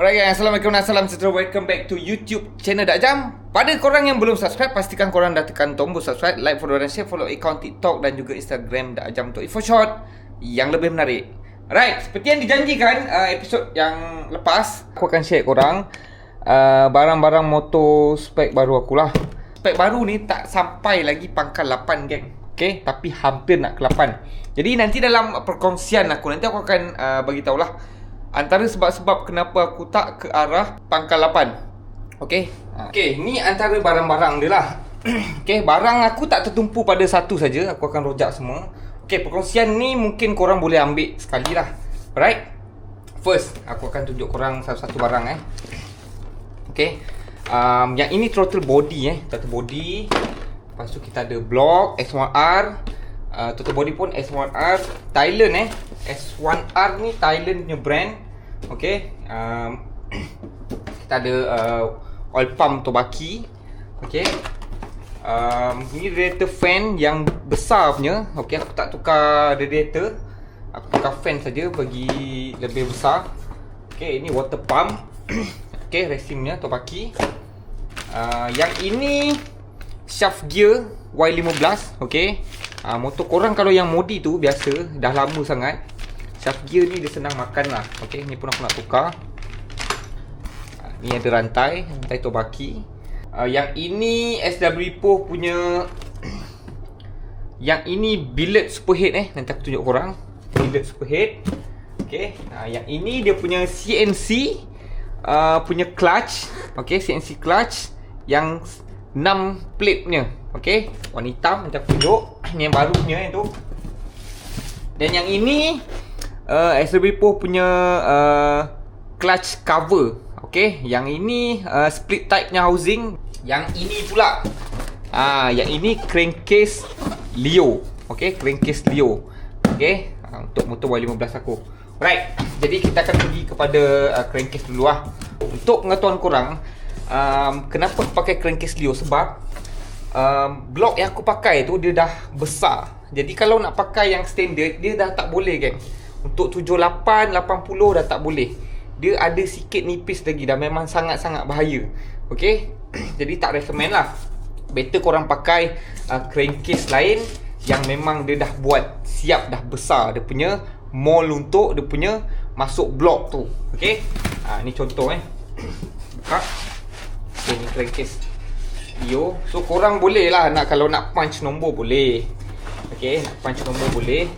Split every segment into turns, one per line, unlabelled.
Alright guys, Assalamualaikum dan salam sejahtera. Welcome back to YouTube channel Dak Jam. Pada korang yang belum subscribe, pastikan korang dah tekan tombol subscribe, like, follow dan share. Follow akaun TikTok dan juga Instagram Dak Jam untuk info short yang lebih menarik. Alright, seperti yang dijanjikan episod yang lepas, aku akan share korang barang-barang motor spek baru akulah. Spek baru ni tak sampai lagi pangkal 8 geng. Okay, tapi hampir nak ke 8. Jadi nanti dalam perkongsian aku, nanti aku akan bagi tahulah antara sebab-sebab kenapa aku tak ke arah pangkal 8. Okay, ni antara barang-barang dia lah. Okay, barang aku tak tertumpu pada satu saja. Aku akan rojak semua. Okay, perkongsian ni mungkin korang boleh ambil sekali lah. Alright, first aku akan tunjuk korang satu-satu barang Okay, yang ini throttle body throttle body. Lepas tu kita ada block S1R. Throttle body pun S1R Thailand S1R ni Thailand punya brand. Okay, kita ada oil pump Tobaki. Okay, ni radiator fan yang besar punya. Okay, aku tak tukar radiator, aku tukar fan saja bagi lebih besar. Okay, ini water pump. Okay, racingnya Tobaki. Yang ini shaft gear Y15. Okay, motor korang kalau yang modi tu biasa dah lama sangat, shaft gear ni dia senang makan lah. Okay, ni pun aku nak tukar. Ni ada rantai Tobaki. Yang ini SW Poh punya. Yang ini billet superhead nanti aku tunjuk korang billet superhead. Okay, yang ini dia punya CNC punya clutch. Okay, CNC clutch yang 6 plate punya. Okay, warna hitam nanti aku tunjuk. Ni yang baru punya tu. Dan yang ini SW Poh punya clutch cover. Okay, yang ini split type nya housing. Yang ini pula yang ini crankcase Leo. Okay, crankcase Leo. Okay, untuk motor Y15 aku. Alright, jadi kita akan pergi kepada crankcase dulu lah. Untuk pengetahuan korang, kenapa aku pakai crankcase Leo? Sebab blok yang aku pakai tu dia dah besar. Jadi kalau nak pakai yang standard, dia dah tak boleh geng. Untuk 78, 80 dah tak boleh. Dia ada sikit nipis lagi, dah memang sangat-sangat bahaya. Okay, jadi tak recommend lah. Better korang pakai crankcase lain yang memang dia dah buat siap, dah besar. Dia punya mold untuk dia punya masuk blok tu. Okay, ni contoh buka. Okay, ni crankcase Leo. So korang boleh lah kalau nak punch nombor boleh. Okay, nak punch nombor boleh.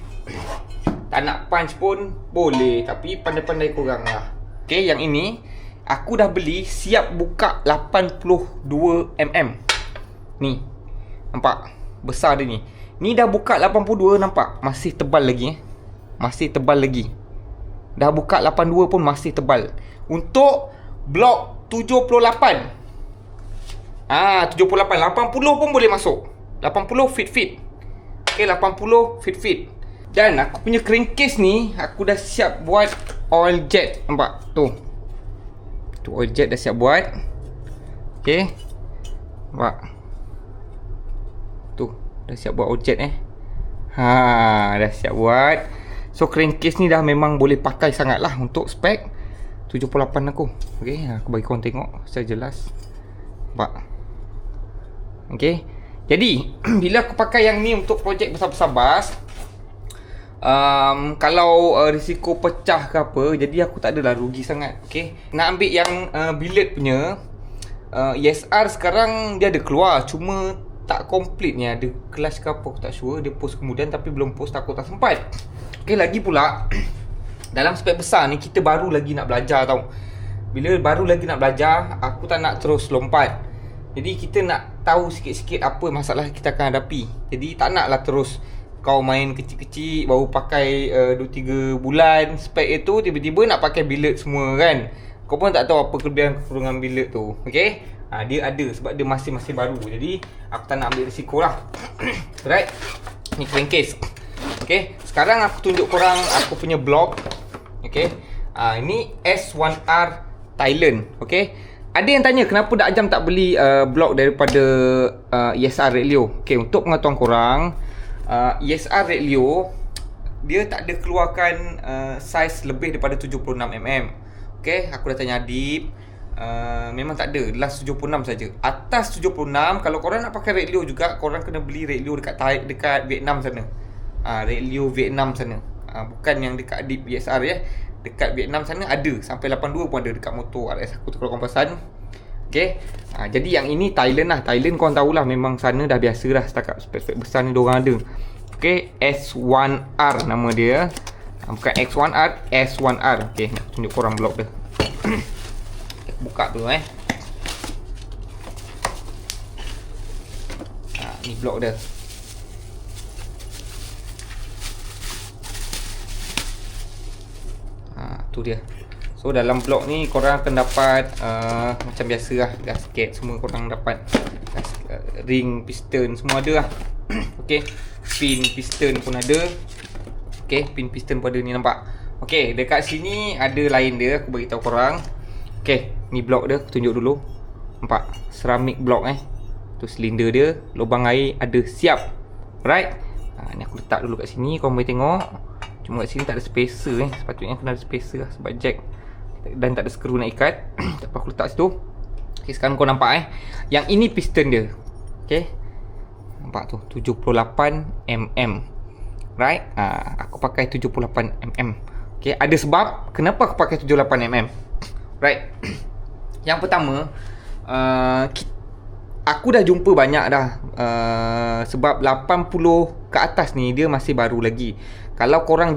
Tak nak punch pun boleh, tapi pandai-pandai korang lah. Okay, yang ini aku dah beli siap buka 82mm. Ni, nampak? Besar dia ni. Ni dah buka 82, nampak? Masih tebal lagi Masih tebal lagi. Dah buka 82 pun masih tebal. Untuk blok 78. 78, 80 pun boleh masuk. 80 fit. Okay, 80 fit. Dan aku punya crankcase ni, aku dah siap buat oil jet. Nampak? Tu oil jet dah siap buat. Okay, nampak? Tu dah siap buat oil jet dah siap buat. So crankcase ni dah memang boleh pakai sangat lah untuk spek 78 aku. Okay, aku bagi korang tengok secara jelas. Nampak? Okay, jadi bila aku pakai yang ni untuk projek besar-besar bas, kalau risiko pecah ke apa, jadi aku tak adalah rugi sangat. Okay, nak ambil yang billet punya ESR sekarang dia ada keluar, cuma tak complete ni. Ada kelas ke apa aku tak sure. Dia post kemudian tapi belum post, aku tak sempat. Okay, lagi pula dalam spek besar ni kita baru lagi nak belajar tau. Bila baru lagi nak belajar, aku tak nak terus lompat. Jadi kita nak tahu sikit-sikit apa masalah kita akan hadapi. Jadi tak naklah terus kau main kecil-kecil, baru pakai 2-3 bulan spek itu, tiba-tiba nak pakai billet semua kan. Kau pun tak tahu apa kelebihan-kekurangan billet tu. Okay, dia ada sebab dia masih baru. Jadi aku tak nak ambil risiko lah. Right, ni crankcase. Okay, sekarang aku tunjuk korang aku punya blok. Okay, ini S1R Thailand. Okay, ada yang tanya kenapa Dak Jam tak beli blok daripada ESR Red Leo. Okay, untuk pengetahuan korang, ESR Red Leo dia tak ada keluarkan saiz lebih daripada 76mm. Okay, aku dah tanya Adib. Memang tak ada, last 76 saja. Atas 76, kalau korang nak pakai Red Leo juga, korang kena beli Red Leo dekat Vietnam sana. Red Leo Vietnam sana. Bukan yang dekat Adib BSR ya. Dekat Vietnam sana ada, sampai 82 pun ada dekat motor RS aku tu kalau korang perasan. Okay, jadi yang ini Thailand lah. Thailand korang tahulah, memang sana dah biasa dah setakat spek-spek besar ni diorang ada. Okay, S1R nama dia. Bukan X1R, S1R. Okay, nak tunjuk korang blok dia. Buka dulu ni blok dia. Tu dia. So dalam blok ni korang akan dapat macam biasa lah, gasket semua korang dapat. Ring, piston semua ada lah. Okay, pin piston pun ada. Okay, pin piston pun ada ni, nampak. Okay, dekat sini ada lain dia, aku bagi tahu korang. Okay, ni blok dia, aku tunjuk dulu. Nampak? Ceramic blok tu silinder dia, lubang air ada siap. Right? Ni aku letak dulu kat sini, korang boleh tengok. Cuma kat sini tak ada spacer sepatutnya kena ada spacer lah, sebab jack dan tak ada skru nak ikat. Tak apa, aku letak situ. Okay, sekarang kau nampak yang ini piston dia. Okay, nampak tu 78mm. Right? Aku pakai 78mm. Okay, ada sebab kenapa aku pakai 78mm. Right. Yang pertama, aku dah jumpa banyak dah. Sebab 80 ke atas ni dia masih baru lagi. Kalau korang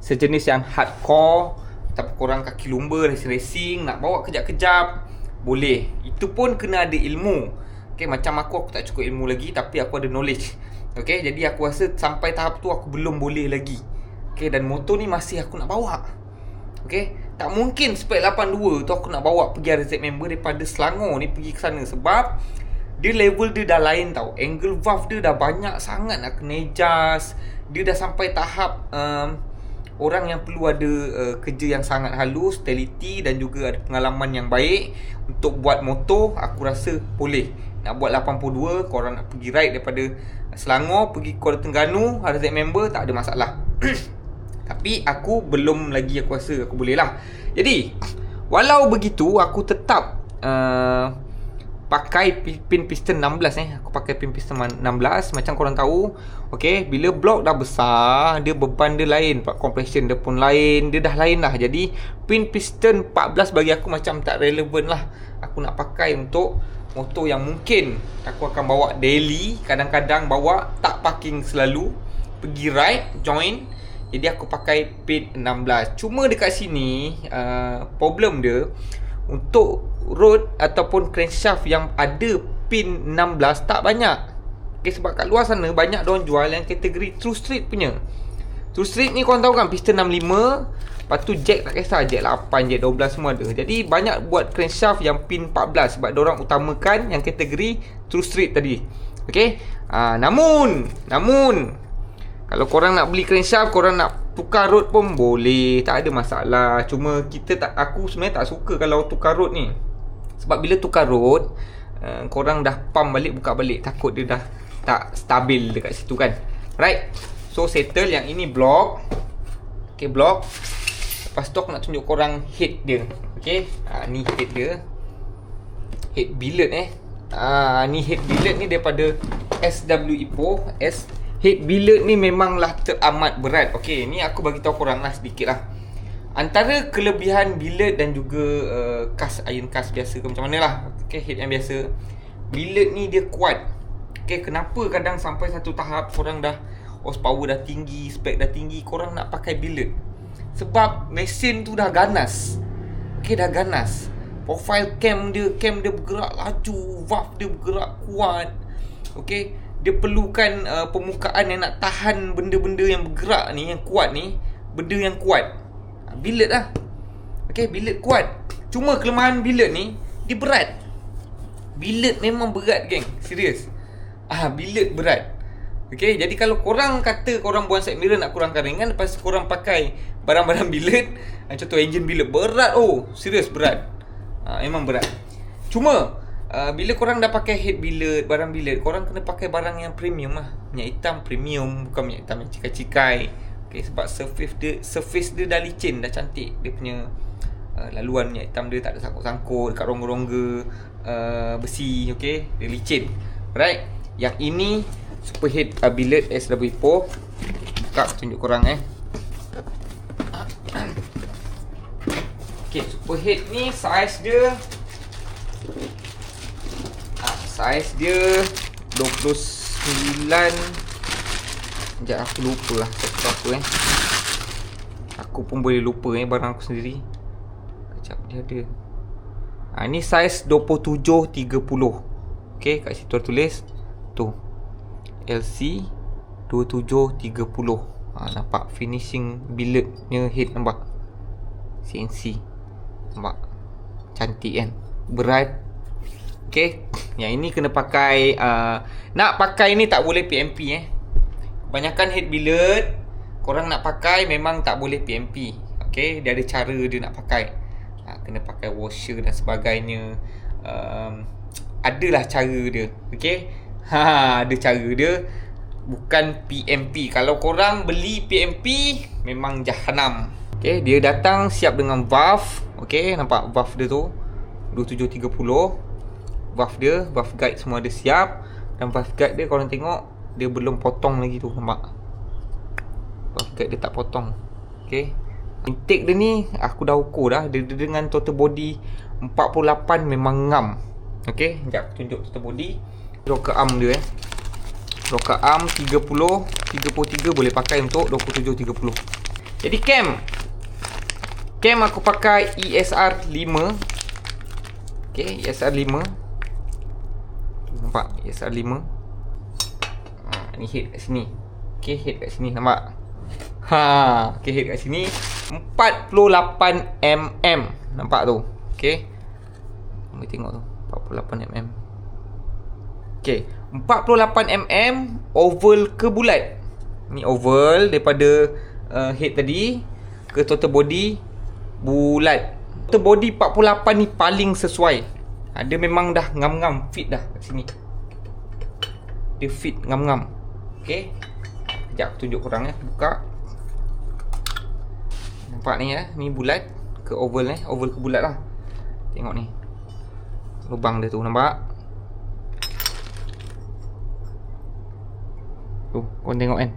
sejenis yang hardcore, tapi korang kaki lumba, racing, nak bawa kejap-kejap, boleh. Itu pun kena ada ilmu. Okay, macam aku tak cukup ilmu lagi, tapi aku ada knowledge. Okay, jadi aku rasa sampai tahap tu aku belum boleh lagi. Okay, dan motor ni masih aku nak bawa. Okay, tak mungkin spek 82 tu aku nak bawa pergi RZ member daripada Selangor ni pergi ke sana. Sebab dia level dia dah lain tau. Angle valve dia dah banyak sangat nak kena adjust. Dia dah sampai tahap orang yang perlu ada kerja yang sangat halus, teliti dan juga ada pengalaman yang baik untuk buat motor. Aku rasa boleh. Nak buat 82, korang nak pergi ride daripada Selangor pergi Kuala Terengganu RZ member, tak ada masalah. Tapi aku belum lagi, aku rasa aku boleh lah. Jadi walau begitu, aku tetap pakai pin piston 16 Aku pakai pin piston 16. Macam korang tahu, okay, bila blok dah besar, dia beban dia lain, compression dia pun lain, dia dah lain lah. Jadi pin piston 14 bagi aku macam tak relevan lah. Aku nak pakai untuk motor yang mungkin aku akan bawa daily, kadang-kadang bawa tak parking selalu, pergi ride, join. Jadi aku pakai pin 16. Cuma dekat sini problem dia, untuk road ataupun crankshaft yang ada pin 16 tak banyak. Okay, sebab kat luar sana banyak diorang jual yang kategori True Street punya. True Street ni korang tahu kan, piston 65, lepas tu jack tak kisah, jack 8, jack 12 semua ada. Jadi banyak buat crankshaft yang pin 14 sebab diorang utamakan yang kategori True Street tadi. Okay, namun kalau korang nak beli crankshaft, korang nak tukar rod pun boleh, tak ada masalah. Cuma aku sebenarnya tak suka kalau tukar rod ni. Sebab bila tukar rod, korang dah pump balik, buka balik, takut dia dah tak stabil dekat situ kan. Right. So settle yang ini blok. Okay, blok. Lepas tu aku nak tunjuk korang head dia. Okay, ni head dia. Head billet ni head billet ni daripada SW Ipoh. Head billet ni memanglah teramat berat. Okay, ni aku bagi tahu korang lah sedikit lah. Antara kelebihan billet dan juga iron cast biasa ke macam mana lah. Okay, head yang biasa, billet ni dia kuat. Okay, kenapa kadang sampai satu tahap korang dah horsepower dah tinggi, spek dah tinggi, korang nak pakai billet? Sebab mesin tu dah ganas. Okay, dah ganas. Profile cam dia bergerak laju, valve dia bergerak kuat. Okay, dia perlukan permukaan yang nak tahan benda-benda yang bergerak ni, yang kuat ni, benda yang kuat. Billet lah. Okay, billet kuat. Cuma kelemahan billet ni, dia berat. Billet memang berat, geng. Serius. Billet berat. Okay, jadi kalau korang kata korang buang side mirror nak kurangkan ringan, lepas korang pakai barang-barang billet, contoh engine billet, berat. Serius berat. Memang berat. Cuma bila korang dah pakai head billet, barang billet, korang kena pakai barang yang premium lah. Minyak hitam premium, bukan minyak hitam yang cikai-cikai. Okay, sebab surface dia dah licin, dah cantik. Dia punya laluan minyak hitam dia tak ada sangkut-sangkut dekat rongga-rongga besi, okey, dia licin. Alright, yang ini superhead billet SW4. Buka tunjuk korang okey, superhead ni saiz dia 29. Sekejap aku lupa lah apa aku pun boleh lupa barang aku sendiri. Sekejap, dia ada ni saiz 27-30. okey, kat situ tulis tu LC 27-30. Nampak finishing billetnya head, nampak CNC, nampak cantik kan, berat. okey, yang ini kena pakai nak pakai ni tak boleh PMP Kebanyakan head billet korang nak pakai memang tak boleh PMP. okey, dia ada cara dia nak pakai. Kena pakai washer dan sebagainya. Adalah cara dia. okey, ada cara dia, bukan PMP. Kalau korang beli PMP memang jahanam. okey, dia datang siap dengan valve. okey, nampak valve dia tu 2730. Valve dia, valve guide semua ada siap. Dan valve guide dia korang tengok dia belum potong lagi tu, nampak? Valve guide dia tak potong. okey, intake dia ni aku dah ukur dah. Dia dengan total body 48 memang ngam. okey, sekejap aku tunjuk total body. Rocker arm dia rocker arm 33 boleh pakai untuk 27-30. Jadi cam aku pakai ESR 5. okey, ESR 5. Nampak ESR 5. Ni head kat sini. okey, head kat sini, nampak? Okey, head kat sini 48 mm. Nampak tu? okey, boleh tengok tu 48 mm. okey, 48 mm oval ke bulat. Ni oval daripada head tadi ke total body bulat. Total body 48 ni paling sesuai. Dia memang dah ngam-ngam fit dah kat sini. Dia fit ngam-ngam. okey, sekejap aku tunjuk korang buka. Nampak ni ni bulat ke oval oval ke bulat lah. Tengok ni lubang dia tu, nampak? Tu, korang tengok kan?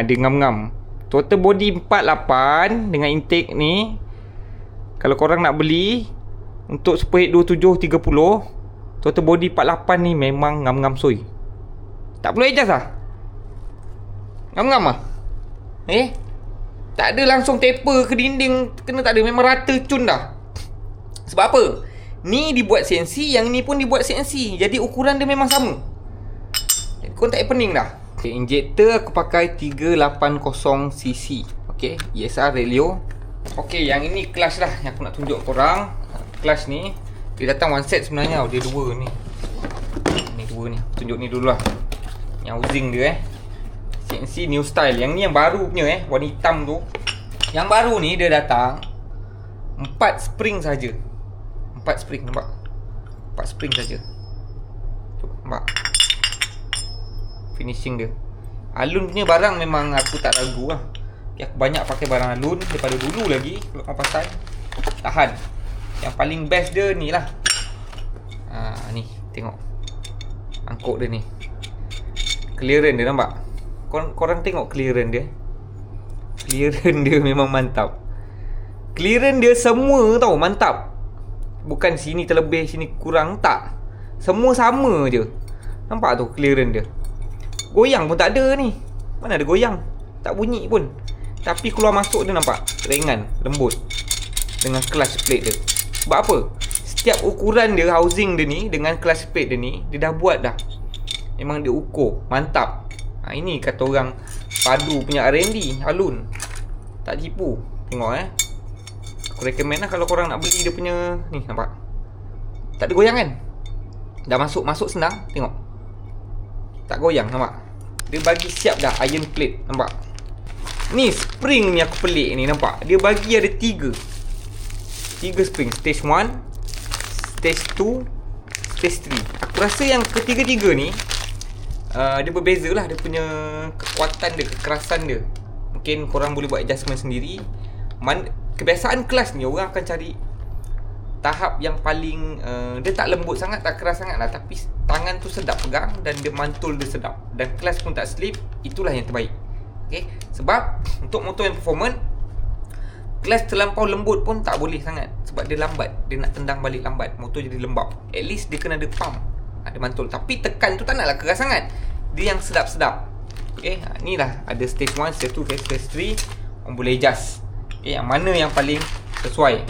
Dia ngam-ngam. Total body 48 dengan intake ni. Kalau korang nak beli untuk superhead 27-30, total body 48 ni memang ngam-ngam soy. Tak perlu adjust lah. Ngam-ngam lah. Tak ada langsung taper ke dinding, kena tak ada, memang rata cun dah. Sebab apa? Ni dibuat CNC, yang ni pun dibuat CNC. Jadi ukuran dia memang sama. Jadi korang tak pening dah. Okay, injector aku pakai 380cc. Okay, ESR Relio. Okay, yang ini clutch lah yang aku nak tunjuk korang. Clutch ni dia datang one set sebenarnya. Dia dua ni. Ni dua ni. Tunjuk ni dulu lah. Yang housing dia CNC new style. Yang ni yang baru punya warna hitam tu. Yang baru ni dia datang 4 spring saja. 4 spring, nampak? 4 spring saja. Tu, nampak? Finishing dia. Alun punya barang memang aku tak ragu lah. Okay, aku banyak pakai barang alun daripada dulu lagi. Kalau kau pasal tahan. Yang paling best dia ni lah. Ni tengok angkut dia ni. Clearance dia, nampak? Korang tengok clearance dia. Clearance dia memang mantap. Clearance dia semua tau mantap. Bukan sini terlebih, sini kurang, tak. Semua sama je. Nampak tu clearance dia. Goyang pun tak ada ni. Mana ada goyang? Tak bunyi pun. Tapi keluar masuk dia nampak ringan, lembut. Dengan clutch plate dia. Sebab apa? Setiap ukuran dia, housing dia ni, dengan clutch plate dia ni, dia dah buat dah. Memang dia ukur, mantap. Ini kata orang padu punya R&D, alun. Tak tipu. Tengok aku recommend lah kalau korang nak beli dia punya ni, nampak? Tak ada goyang kan? Dah masuk senang, tengok. Tak goyang, nampak? Dia bagi siap dah iron plate, nampak? Ni spring ni aku pelik ni, nampak? Dia bagi ada 3 spring. Stage 1, Stage 2, Stage 3. Aku rasa yang ketiga-tiga ni dia berbeza lah. Dia punya kekuatan dia, kekerasan dia. Mungkin korang boleh buat adjustment sendiri. Kebiasaan kelas ni orang akan cari tahap yang paling dia tak lembut sangat, tak keras sangat lah, tapi tangan tu sedap pegang dan dia mantul dia sedap, dan kelas pun tak slip. Itulah yang terbaik. Okay? Sebab untuk motor yang performance, kelas terlampau lembut pun tak boleh sangat, sebab dia lambat, dia nak tendang balik lambat, motor jadi lembab. At least dia kena ada pump, ada mantul. Tapi tekan tu tak naklah keras sangat, dia yang sedap-sedap. Okay, ni lah ada stage 1, stage 2, stage 3. Orang boleh adjust. Okay, yang mana yang paling sesuai.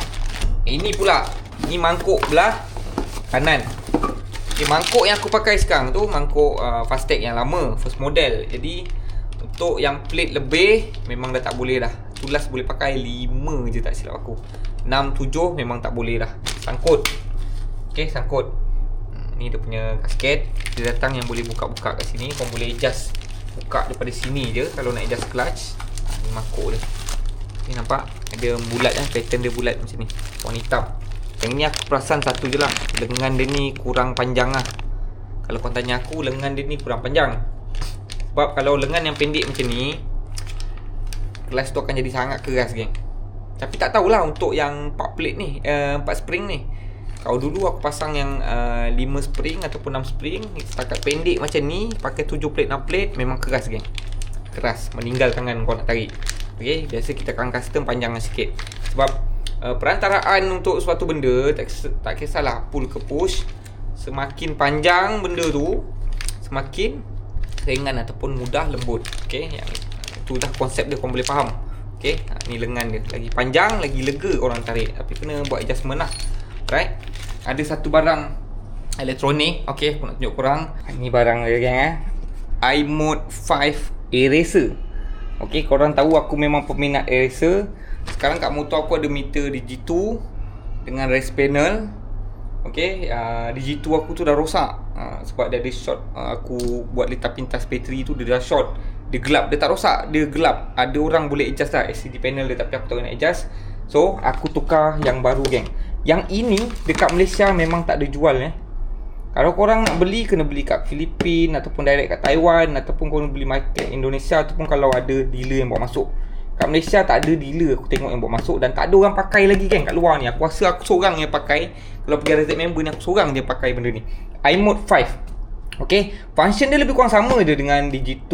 Ini pula, ni mangkuk belah kanan. Okay, mangkuk yang aku pakai sekarang tu mangkuk Fastech yang lama, first model. Jadi untuk yang plate lebih memang dah tak boleh dah. Tulas boleh pakai 5 je tak silap aku. 6, 7 memang tak boleh dah. Sangkut. Okay, sangkut. Ni dia punya gasket. Dia datang yang boleh buka-buka kat sini. Korang boleh adjust buka daripada sini je kalau nak adjust clutch. Ni mangkuk dia. Ni nampak? Ada bulat kan, pattern dia bulat macam ni, warna hitam. Yang ni aku perasan satu je lah, lengan dia ni kurang panjang lah. Kalau korang tanya aku, lengan dia ni kurang panjang. Sebab kalau lengan yang pendek macam ni, kelas tu akan jadi sangat keras, geng. Tapi tak tahulah untuk yang 4 plate ni, 4 spring ni. Kalau dulu aku pasang yang 5 spring ataupun 6 spring, setakat pendek macam ni, pakai 7 plate 6 plate, memang keras, geng. Keras, meninggal tangan kau nak tarik. Okay, biasa kita akan custom panjang sikit. Sebab perantaraan untuk suatu benda, tak kisahlah pull ke push, semakin panjang benda tu, semakin ringan ataupun mudah lembut. Okay, yang itu dah konsep dia, korang boleh faham. Okay, ni lengan dia, lagi panjang lagi lega orang tarik. Tapi kena buat adjustment lah. Right, ada satu barang elektronik. Okay, aku nak tunjuk korang. Ni barang dia, geng, iMode 5 Eraser. Okay, korang tahu aku memang peminat eraser. Sekarang kat motor aku ada meter Digi2 dengan rest panel. Okay, Digi2 aku tu dah rosak sebab dia ada short. Aku buat letak pintas bateri tu, dia dah short. Dia gelap, dia tak rosak, dia gelap. Ada orang boleh adjust lah LCD panel dia, tapi aku tak nak adjust. So, aku tukar yang baru, geng. Yang ini dekat Malaysia memang tak ada jual. Kalau korang nak beli, kena beli kat Filipina ataupun direct kat Taiwan, ataupun korang beli market Indonesia, ataupun kalau ada dealer yang bawa masuk. Kat Malaysia tak ada dealer aku tengok yang bawa masuk, dan tak ada orang pakai lagi, geng, kat luar ni. Aku rasa aku seorang yang pakai. Kalau pergi RZ member ni, aku seorang je pakai benda ni, iMode 5. Okay, function dia lebih kurang sama je dengan Digi2,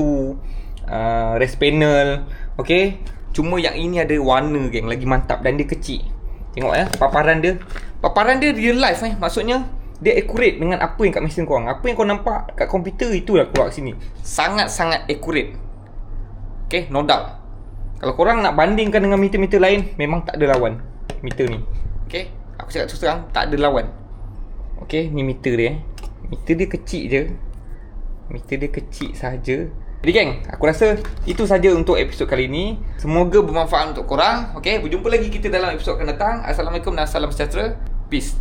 rest panel. Okay, cuma yang ini ada warna, geng, lagi mantap, dan dia kecil. Tengok paparan dia. Paparan dia real life, maksudnya dia accurate dengan apa yang kat mesin korang. Apa yang kau nampak kat komputer, itulah keluar kat sini. Sangat-sangat accurate. Okay, no doubt. Kalau korang nak bandingkan dengan meter-meter lain, memang tak ada lawan meter ni. Okay, aku cakap terus terang, tak ada lawan. Okay, ni meter dia. Meter dia kecil je. Meter dia kecil saja. Jadi, geng, aku rasa itu saja untuk episod kali ini. Semoga bermanfaat untuk korang. Okay, berjumpa lagi kita dalam episod akan datang. Assalamualaikum dan salam sejahtera. Peace.